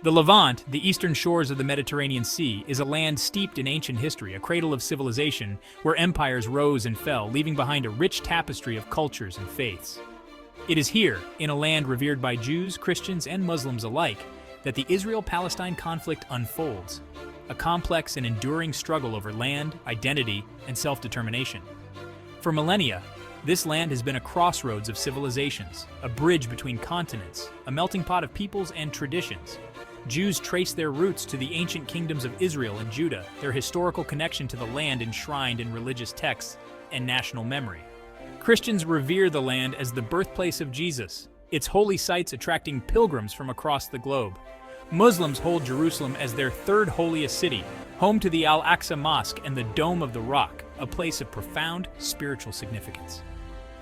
The Levant, the eastern shores of the Mediterranean Sea, is a land steeped in ancient history, a cradle of civilization where empires rose and fell, leaving behind a rich tapestry of cultures and faiths. It is here, in a land revered by Jews, Christians, and Muslims alike, that the Israel-Palestine conflict unfolds, a complex and enduring struggle over land, identity, and self-determination. For millennia, this land has been a crossroads of civilizations, a bridge between continents, a melting pot of peoples and traditions. Jews trace their roots to the ancient kingdoms of Israel and Judah, their historical connection to the land enshrined in religious texts and national memory. Christians revere the land as the birthplace of Jesus, its holy sites attracting pilgrims from across the globe. Muslims hold Jerusalem as their third holiest city, home to the Al-Aqsa Mosque and the Dome of the Rock, a place of profound spiritual significance.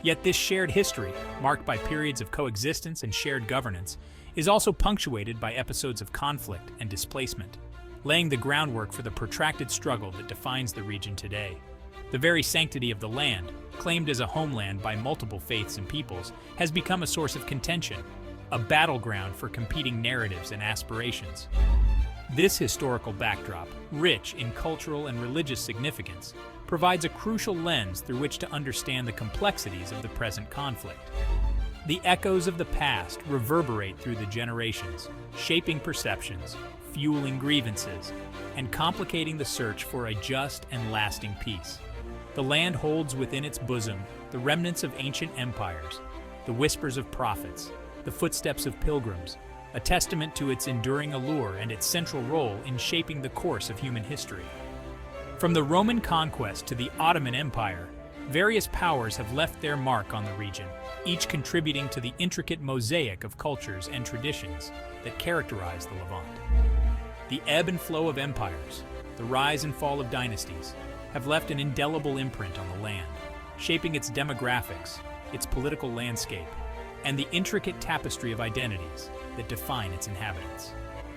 Yet this shared history, marked by periods of coexistence and shared governance, is also punctuated by episodes of conflict and displacement, laying the groundwork for the protracted struggle that defines the region today. The very sanctity of the land, claimed as a homeland by multiple faiths and peoples, has become a source of contention, a battleground for competing narratives and aspirations. This historical backdrop, rich in cultural and religious significance, provides a crucial lens through which to understand the complexities of the present conflict. The echoes of the past reverberate through the generations, shaping perceptions, fueling grievances, and complicating the search for a just and lasting peace. The land holds within its bosom the remnants of ancient empires, the whispers of prophets, the footsteps of pilgrims, a testament to its enduring allure and its central role in shaping the course of human history. From the Roman conquest to the Ottoman Empire, various powers have left their mark on the region, each contributing to the intricate mosaic of cultures and traditions that characterize the Levant. The ebb and flow of empires, the rise and fall of dynasties, have left an indelible imprint on the land, shaping its demographics, its political landscape, and the intricate tapestry of identities that define its inhabitants.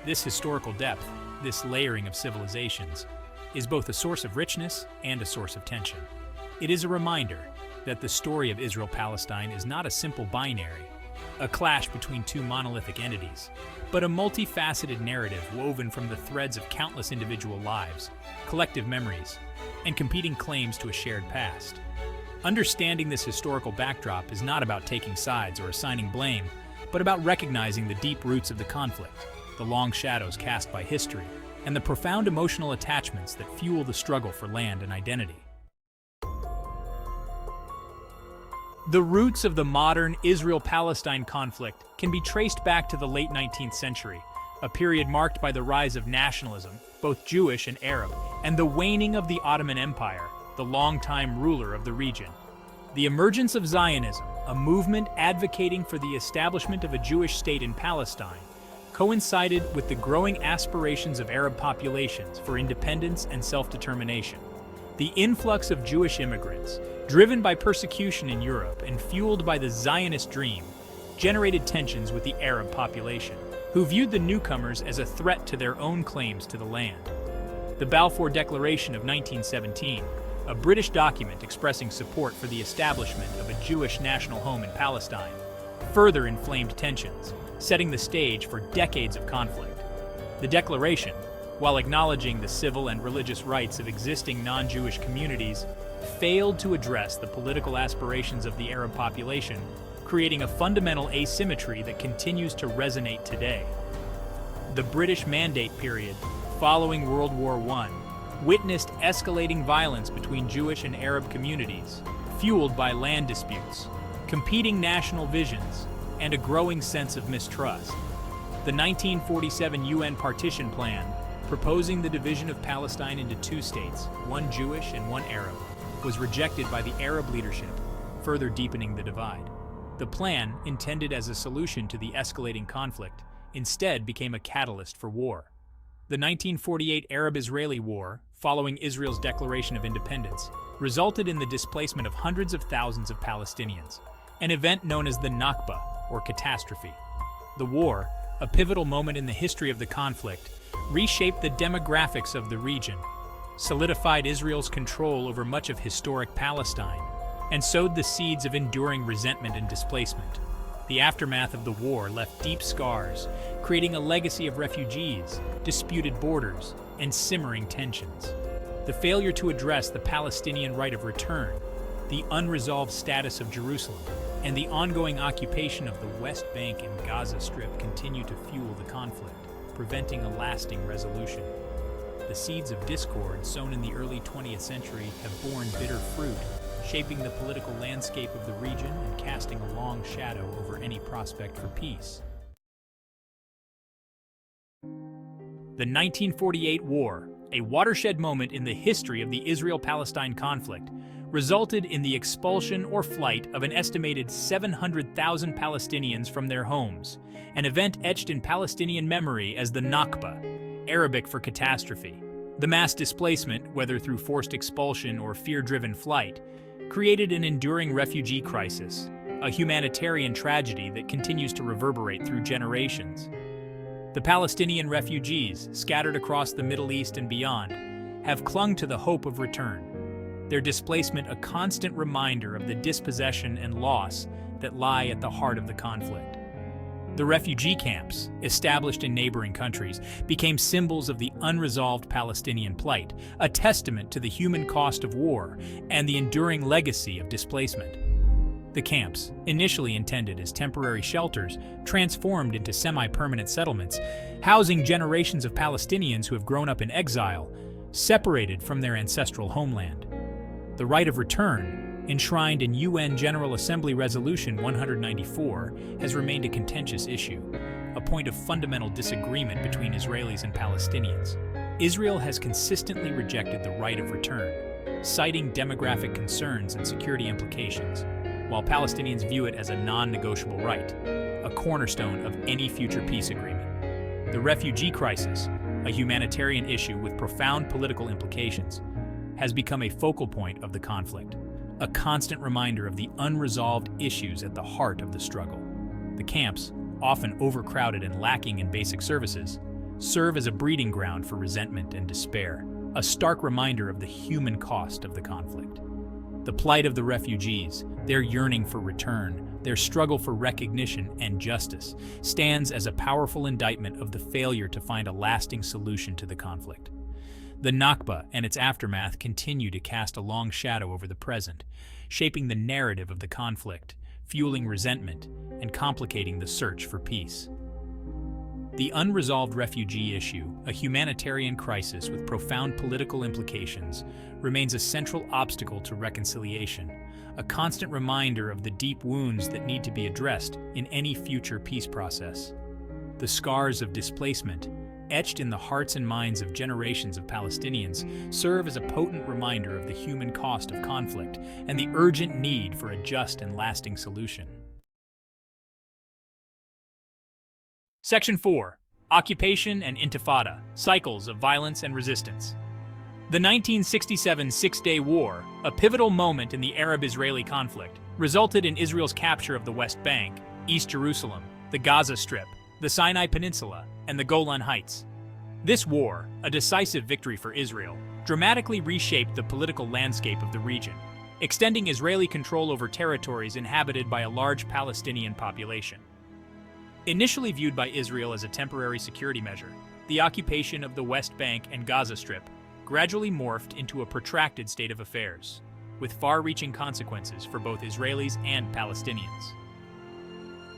This historical depth, this layering of civilizations, is both a source of richness and a source of tension. It is a reminder that the story of Israel-Palestine is not a simple binary, a clash between two monolithic entities, but a multifaceted narrative woven from the threads of countless individual lives, collective memories, and competing claims to a shared past. Understanding this historical backdrop is not about taking sides or assigning blame, but about recognizing the deep roots of the conflict, the long shadows cast by history, and the profound emotional attachments that fuel the struggle for land and identity. The roots of the modern Israel-Palestine conflict can be traced back to the late 19th century, a period marked by the rise of nationalism, both Jewish and Arab, and the waning of the Ottoman Empire, the longtime ruler of the region. The emergence of Zionism, a movement advocating for the establishment of a Jewish state in Palestine, coincided with the growing aspirations of Arab populations for independence and self-determination. The influx of Jewish immigrants, driven by persecution in Europe and fueled by the Zionist dream, generated tensions with the Arab population, who viewed the newcomers as a threat to their own claims to the land. The Balfour Declaration of 1917, a British document expressing support for the establishment of a Jewish national home in Palestine, further inflamed tensions, setting the stage for decades of conflict. The declaration, while acknowledging the civil and religious rights of existing non-Jewish communities, failed to address the political aspirations of the Arab population, creating a fundamental asymmetry that continues to resonate today. The British Mandate period, following World War I, witnessed escalating violence between Jewish and Arab communities, fueled by land disputes, competing national visions, and a growing sense of mistrust. The 1947 UN Partition Plan, proposing the division of Palestine into two states, one Jewish and one Arab, was rejected by the Arab leadership, further deepening the divide. The plan, intended as a solution to the escalating conflict, instead became a catalyst for war. The 1948 Arab-Israeli War, following Israel's declaration of independence, resulted in the displacement of hundreds of thousands of Palestinians, an event known as the Nakba, or catastrophe. The war, a pivotal moment in the history of the conflict, reshaped the demographics of the region, solidified Israel's control over much of historic Palestine, and sowed the seeds of enduring resentment and displacement. The aftermath of the war left deep scars, creating a legacy of refugees, disputed borders, and simmering tensions. The failure to address the Palestinian right of return, the unresolved status of Jerusalem, and the ongoing occupation of the West Bank and Gaza Strip continue to fuel the conflict, preventing a lasting resolution. The seeds of discord sown in the early 20th century have borne bitter fruit, shaping the political landscape of the region and casting a long shadow over any prospect for peace. The 1948 war, a watershed moment in the history of the Israel-Palestine conflict, resulted in the expulsion or flight of an estimated 700,000 Palestinians from their homes, an event etched in Palestinian memory as the Nakba, Arabic for catastrophe. The mass displacement, whether through forced expulsion or fear-driven flight, created an enduring refugee crisis, a humanitarian tragedy that continues to reverberate through generations. The Palestinian refugees, scattered across the Middle East and beyond, have clung to the hope of return, their displacement a constant reminder of the dispossession and loss that lie at the heart of the conflict. The refugee camps, established in neighboring countries, became symbols of the unresolved Palestinian plight, a testament to the human cost of war and the enduring legacy of displacement. The camps, initially intended as temporary shelters, transformed into semi-permanent settlements, housing generations of Palestinians who have grown up in exile, separated from their ancestral homeland. The right of return, enshrined in UN General Assembly Resolution 194, has remained a contentious issue, a point of fundamental disagreement between Israelis and Palestinians. Israel has consistently rejected the right of return, citing demographic concerns and security implications, while Palestinians view it as a non-negotiable right, a cornerstone of any future peace agreement. The refugee crisis, a humanitarian issue with profound political implications, has become a focal point of the conflict, a constant reminder of the unresolved issues at the heart of the struggle. The camps, often overcrowded and lacking in basic services, serve as a breeding ground for resentment and despair, a stark reminder of the human cost of the conflict. The plight of the refugees, their yearning for return, their struggle for recognition and justice, stands as a powerful indictment of the failure to find a lasting solution to the conflict. The Nakba and its aftermath continue to cast a long shadow over the present, shaping the narrative of the conflict, fueling resentment, and complicating the search for peace. The unresolved refugee issue, a humanitarian crisis with profound political implications, remains a central obstacle to reconciliation, a constant reminder of the deep wounds that need to be addressed in any future peace process. The scars of displacement, etched in the hearts and minds of generations of Palestinians, serve as a potent reminder of the human cost of conflict and the urgent need for a just and lasting solution. Section 4. Occupation and Intifada, Cycles of Violence and Resistance. The 1967 Six-Day War, a pivotal moment in the Arab-Israeli conflict, resulted in Israel's capture of the West Bank, East Jerusalem, the Gaza Strip, the Sinai Peninsula, and the Golan Heights. This war, a decisive victory for Israel, dramatically reshaped the political landscape of the region, extending Israeli control over territories inhabited by a large Palestinian population. Initially viewed by Israel as a temporary security measure, the occupation of the West Bank and Gaza Strip gradually morphed into a protracted state of affairs, with far-reaching consequences for both Israelis and Palestinians.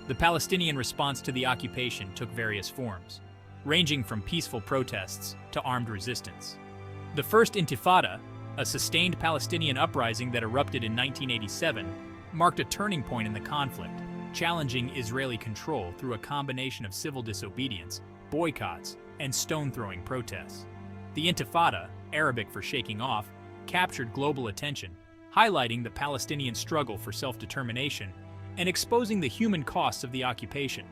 The Palestinian response to the occupation took various forms, ranging from peaceful protests to armed resistance. The First Intifada, a sustained Palestinian uprising that erupted in 1987, marked a turning point in the conflict, challenging Israeli control through a combination of civil disobedience, boycotts, and stone-throwing protests. The Intifada, Arabic for shaking off, captured global attention, highlighting the Palestinian struggle for self-determination and exposing the human costs of the occupation.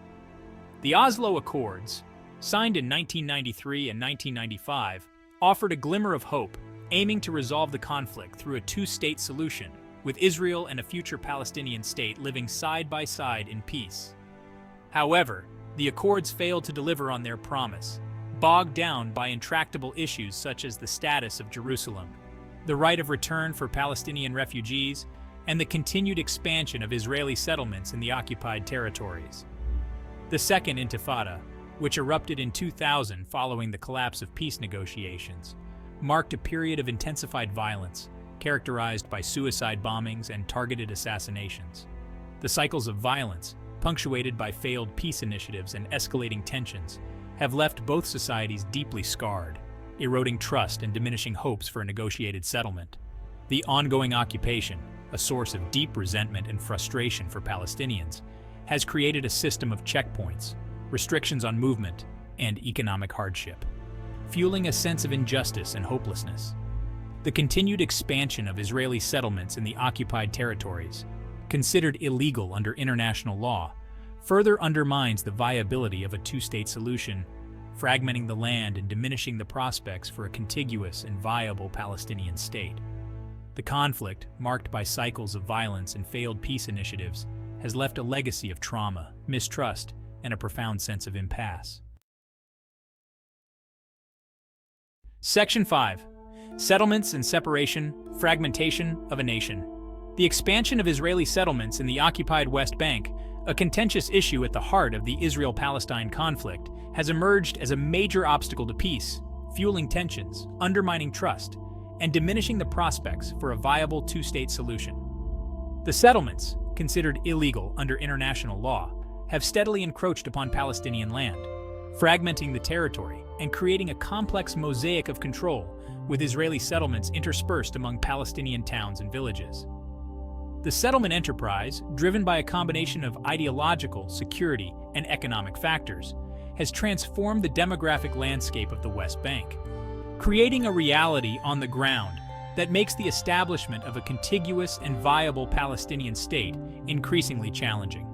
The Oslo Accords, signed in 1993 and 1995, offered a glimmer of hope, aiming to resolve the conflict through a two-state solution, with Israel and a future Palestinian state living side by side in peace. However, the Accords failed to deliver on their promise, bogged down by intractable issues such as the status of Jerusalem, the right of return for Palestinian refugees, and the continued expansion of Israeli settlements in the occupied territories. The Second Intifada, which erupted in 2000 following the collapse of peace negotiations, marked a period of intensified violence, characterized by suicide bombings and targeted assassinations. The cycles of violence, punctuated by failed peace initiatives and escalating tensions, have left both societies deeply scarred, eroding trust and diminishing hopes for a negotiated settlement. The ongoing occupation, a source of deep resentment and frustration for Palestinians, has created a system of checkpoints, restrictions on movement, and economic hardship, fueling a sense of injustice and hopelessness. The continued expansion of Israeli settlements in the occupied territories, considered illegal under international law, further undermines the viability of a two-state solution, fragmenting the land and diminishing the prospects for a contiguous and viable Palestinian state. The conflict, marked by cycles of violence and failed peace initiatives, has left a legacy of trauma, mistrust, and a profound sense of impasse. Section 5. Settlements and separation, fragmentation of a nation. The expansion of Israeli settlements in the occupied West Bank, a contentious issue at the heart of the Israel-Palestine conflict, has emerged as a major obstacle to peace, fueling tensions, undermining trust, and diminishing the prospects for a viable two-state solution. The settlements, considered illegal under international law, have steadily encroached upon Palestinian land, fragmenting the territory and creating a complex mosaic of control, with Israeli settlements interspersed among Palestinian towns and villages. The settlement enterprise, driven by a combination of ideological, security, and economic factors, has transformed the demographic landscape of the West Bank, creating a reality on the ground that makes the establishment of a contiguous and viable Palestinian state increasingly challenging.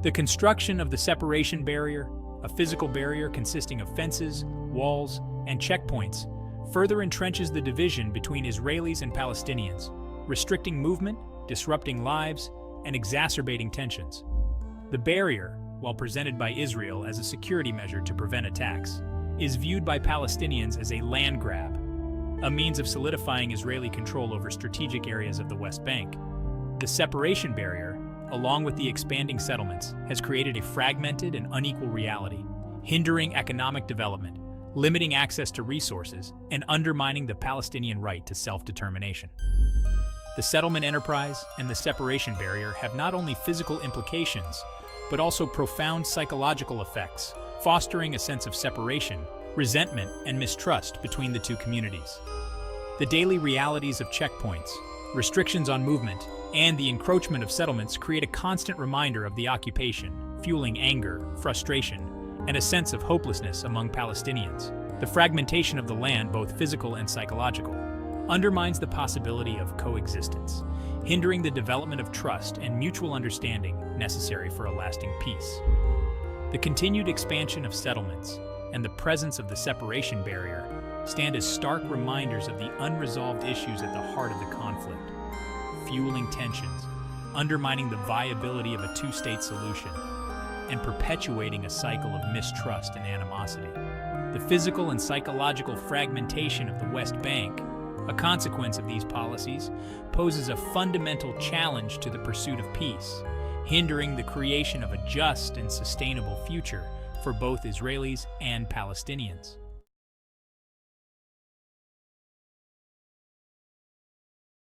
The construction of the separation barrier, a physical barrier consisting of fences, walls, and checkpoints, further entrenches the division between Israelis and Palestinians, restricting movement, disrupting lives, and exacerbating tensions. The barrier, while presented by Israel as a security measure to prevent attacks, is viewed by Palestinians as a land grab, a means of solidifying Israeli control over strategic areas of the West Bank. The separation barrier, along with the expanding settlements, has created a fragmented and unequal reality, hindering economic development, limiting access to resources, and undermining the Palestinian right to self-determination. The settlement enterprise and the separation barrier have not only physical implications, but also profound psychological effects, fostering a sense of separation, resentment, and mistrust between the two communities. The daily realities of checkpoints, restrictions on movement, and the encroachment of settlements create a constant reminder of the occupation, fueling anger, frustration, and a sense of hopelessness among Palestinians. The fragmentation of the land, both physical and psychological, undermines the possibility of coexistence, hindering the development of trust and mutual understanding necessary for a lasting peace. The continued expansion of settlements and the presence of the separation barrier stand as stark reminders of the unresolved issues at the heart of the conflict, fueling tensions, undermining the viability of a two-state solution, and perpetuating a cycle of mistrust and animosity. The physical and psychological fragmentation of the West Bank, a consequence of these policies, poses a fundamental challenge to the pursuit of peace, hindering the creation of a just and sustainable future for both Israelis and Palestinians.